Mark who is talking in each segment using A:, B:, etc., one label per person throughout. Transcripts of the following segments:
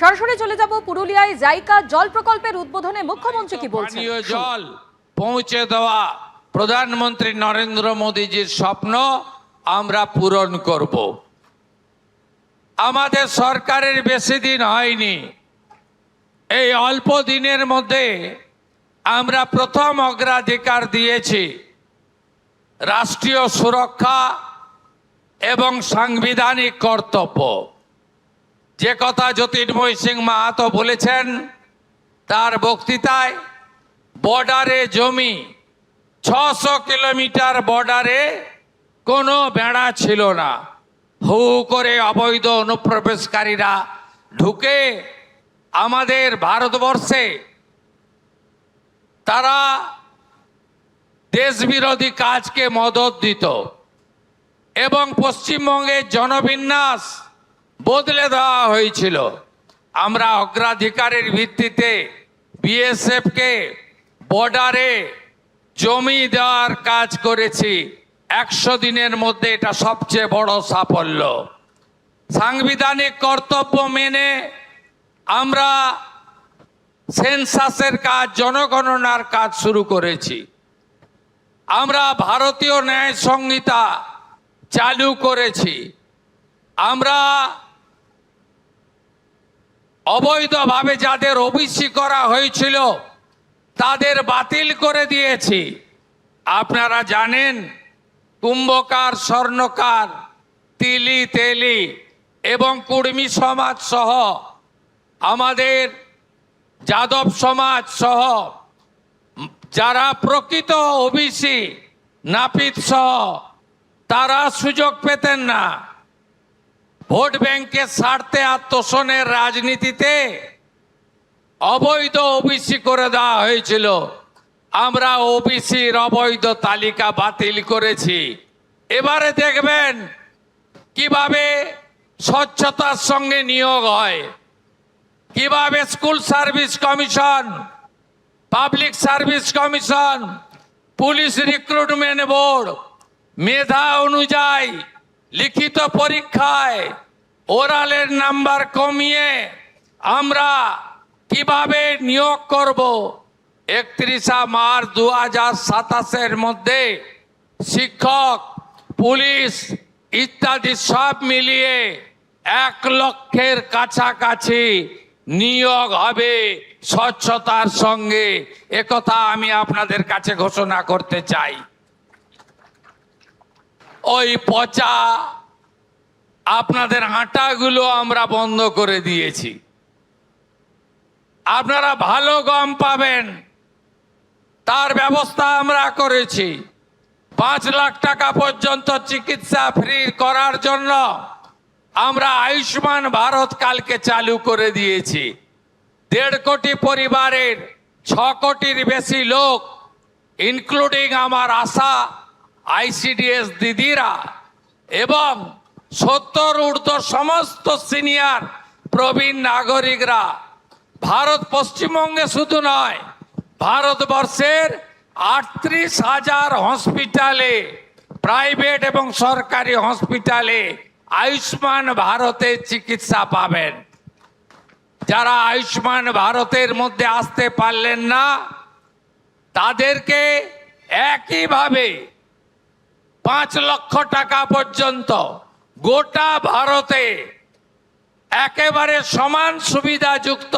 A: সরাসরি চলে যাব পুরুলিয়ায় জাইকা জল প্রকল্পের উদ্বোধনে মুখ্যমন্ত্রী কি বলছেন।
B: পানীয় জল পৌঁছে দেওয়া প্রধানমন্ত্রী নরেন্দ্র মোদীজির স্বপ্ন আমরা পূরণ করব। আমাদের সরকারের বেশি দিন হয়নি, এই অল্প দিনের মধ্যে আমরা প্রথম অগ্রাধিকার দিয়েছি রাষ্ট্রীয় সুরক্ষা এবং সাংবিধানিক কর্তব্য। যে কথা জ্যোতির্ময় সিং মাহাতো বলেছেন তার বক্তৃতায়, বর্ডারে জমি 600 কিলোমিটার বর্ডারে কোনো বেড়া ছিল না। হু করে অবৈধ অনুপ্রবেশকারীরা ঢুকে আমাদের ভারতবর্ষে তারা দেশবিরোধী কাজকে মদত দিত এবং পশ্চিমবঙ্গের জনবিন্যাস বদলে দেওয়া হয়েছিল। আমরা অগ্রাধিকারের ভিত্তিতে বিএসএফকে বর্ডারে জমি দেওয়ার কাজ করেছি। 100 দিনের মধ্যে এটা সবচেয়ে বড় সাফল্য। সাংবিধানিক কর্তব্য মেনে আমরা সেন্সাসের কাজ, জনগণনার কাজ শুরু করেছি। আমরা ভারতীয় ন্যায় সংহিতা চালু করেছি। আমরা অবৈধভাবে যাদের ওবিসি করা হয়েছিল তাদের বাতিল করে দিয়েছি। আপনারা জানেন কুম্ভকার, স্বর্ণকার, তিলি তেলি এবং কুর্মী সমাজ সহ আমাদের যাদব সমাজ সহ যারা প্রকৃত ওবিসি নাপিত সহ তারা সুযোগ পেতেন না। ভোট ব্যাংকের স্বার্থে আর তোষণের রাজনীতিতে অবৈধ ওবিসি করে দেওয়া হয়েছিল। আমরা ওবিসির অবৈধ তালিকা বাতিল করেছি। এবারে দেখবেন কিভাবে স্বচ্ছতার সঙ্গে নিয়োগ হয়, কিভাবে school service commission, public service commission, police recruitment board মেধা অনুযায়ী লিখিত পরীক্ষায় ওরালের নাম্বার কমিয়ে আমরা কিভাবে নিয়োগ করব। 31 মার্চ 2027 মধ্যে শিক্ষক, পুলিশ ইত্যাদি সব মিলিয়ে 1 লক্ষের কাছাকাছি নিয়োগ হবে স্বচ্ছতার সঙ্গে। একথা আমি আপনাদের কাছে ঘোষণা করতে চাই। ওই পচা আপনাদের আটাগুলো আমরা বন্ধ করে দিয়েছি। আপনারা ভালো গম পাবেন তার ব্যবস্থা আমরা করেছি। 5 লাখ টাকা পর্যন্ত চিকিৎসা ফ্রি করার জন্য আমরা আয়ুষ্মান ভারত কালকে চালু করে দিয়েছি। 1.5 কোটি পরিবারের 6 কোটির বেশি লোক, ইনক্লুডিং আমার আশা আইসিডিএস দিদিরা এবং 70 ঊর্ধ্ব সমস্ত সিনিয়র প্রবীণ নাগরিকরা ভারত, পশ্চিমবঙ্গে শুধু নয় ভারতবর্ষের 38,000 হসপিটালে, প্রাইভেট এবং সরকারি হসপিটালে আয়ুষ্মান ভারতের চিকিৎসা পাবেন। যারা আয়ুষ্মান ভারতের মধ্যে আসতে পারলেন না তাদেরকে একইভাবে 5 লক্ষ টাকা পর্যন্ত গোটা ভারতে একেবারে সমান সুবিধাযুক্ত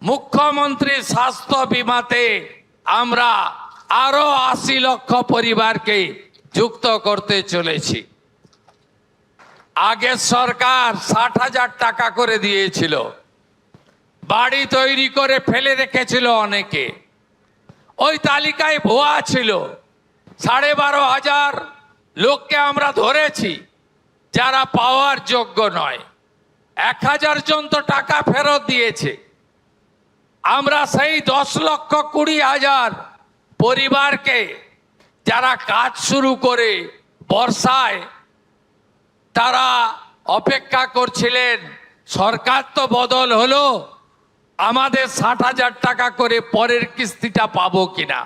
B: মুখ্যমন্ত্রী স্বাস্থ্য বিমাতে আমরা আরো 80 লক্ষ পরিবারকে যুক্ত করতে চলেছি। আগের সরকার 60,000 টাকা করে দিয়েছিল, বাড়ি তৈরি করে ফেলে রেখেছিল অনেকে। ওই তালিকায় ভুয়া ছিল। 12,500 লোককে আমরা ধরেছি যারা পাওয়ার যোগ্য নয়। 1,000 জন তো টাকা ফেরত দিয়েছে। আমরা সেই 10,20,000 পরিবারকে যারা কাজ শুরু করে বর্ষায় তারা অপেক্ষা করছিলেন সরকার তো বদল হলো, আমাদের 60,000 টাকা করে পরের কিস্তিটা পাবো কিনা।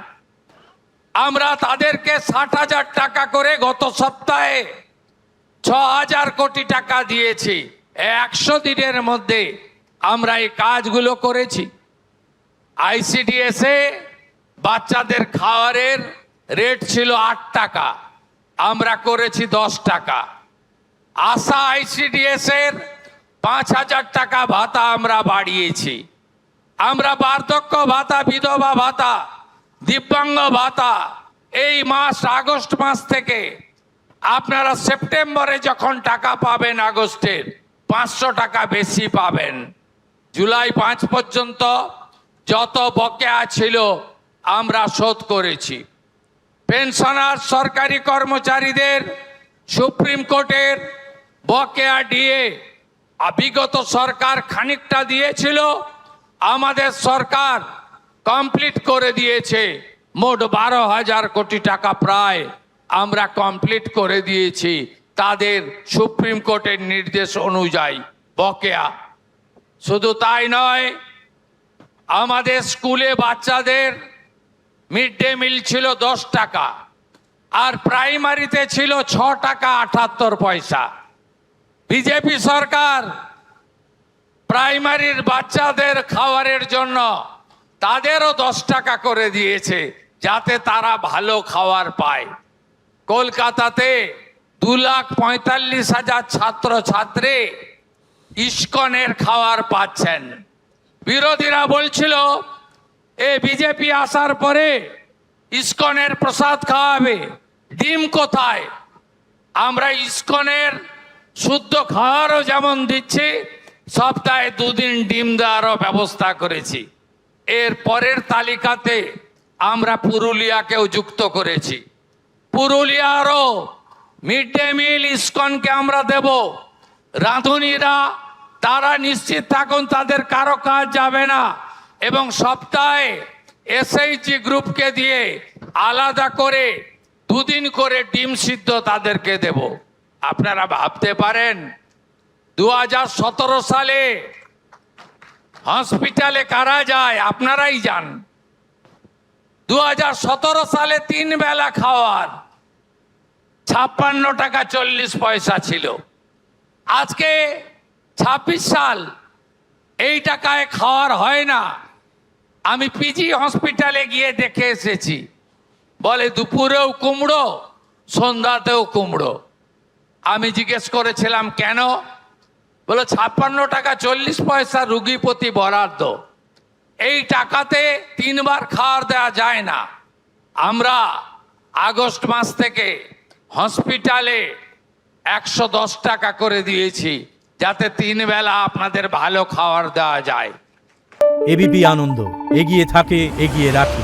B: আমরা তাদেরকে 60,000 টাকা করে গত সপ্তাহে 6,000 কোটি টাকা দিয়েছি। 100 দিনের মধ্যে আমরা এই কাজগুলো করেছি। আইসিডিএসে বাচ্চাদের খাবারের রেট ছিল 8 টাকা, আমরা করেছি 10 টাকা। আশা আইসিডিএস এর 5,000 টাকা ভাতা আমরা বাড়িয়েছি। আমরা বার্ধক্য ভাতা, বিধবা ভাতা, দিব্যাঙ্গ ভাতা এই মাস আগস্ট মাস থেকে আপনারা সেপ্টেম্বরে যখন টাকা পাবেন আগস্টের 500 টাকা বেশি পাবেন। জুলাই 5 পর্যন্ত যত বকেয়া ছিল আমরা শোধ করেছি। পেনশনার সরকারি কর্মচারীদের সুপ্রিম কোর্টের বকেয়া ডিএ বিগত সরকার খানিকটা দিয়েছিল, আমাদের সরকার কমপ্লিট করে দিয়েছে। মোট 12,000 কোটি টাকা প্রায় আমরা কমপ্লিট করে দিয়েছি তাদের সুপ্রিম কোর্টের নির্দেশ অনুযায়ী বকেয়া। শুধু তাই নয়, আমাদের স্কুলে বাচ্চাদের মিড ডে মিল ছিল 10 টাকা, আর প্রাইমারিতে ছিল 6 টাকা 78 পয়সা। বিজেপি সরকার প্রাইমারির বাচ্চাদের খাবারের জন্য তাদেরও 10 টাকা করে দিয়েছে, যাতে তারা ভালো খাবার পায়। কলকাতাতে 2,45,000 ছাত্রছাত্রী ইস্কনের খাবার পাচ্ছেন। বিরোধীরা বলছিল এ বিজেপি আসার পরে ইস্কনের প্রসাদ খাওয়াবে, ডিম কোথায়? আমরা ইস্কনের শুদ্ধ খাওয়ারও যেমন দিচ্ছি, সপ্তাহে 2 দিন ডিম দেওয়ারও ব্যবস্থা করেছি। এর পরের তালিকাতে আমরা পুরুলিয়াকেও যুক্ত করেছি। পুরুলিয়ারও মিড ডে মিল ইস্কনকে আমরা দেব। রাঁধুনিরা তারা নিশ্চিত থাকুন তাদের কারো কাজ যাবে না, এবং সপ্তাহে এসএইচজি গ্রুপকে দিয়ে আলাদা করে 2 দিন করে ডিম সিদ্ধ তাদেরকে দেব। আপনারা ভাবতে পারেন 2017 সালে হসপিটালে কারা যায়? আপনারাই যান। 2017 সালে 3 বেলা খাওয়ার 56 টাকা 40 পয়সা ছিল। আজকে 26 সাল, এই টাকায় খাওয়ার হয় না। আমি পিজি হসপিটালে গিয়ে দেখে এসেছি, বলে দুপুরেও কুমড়ো, সন্ধ্যাতেও কুমড়ো। আমি জিজ্ঞেস করেছিলাম কেন? বলে 56 টাকা 40 পয়সা রুগী প্রতি বরাদ্দ, এই টাকাতে 3 বার খাওয়ার দেওয়া যায় না। আমরা আগস্ট মাস থেকে হসপিটালে 110 টাকা করে দিয়েছি, যাতে 3 বেলা আপনাদের ভালো খাবার দেওয়া যায়।
C: এবিপি আনন্দ, এগিয়ে থাকে, এগিয়ে রাখে।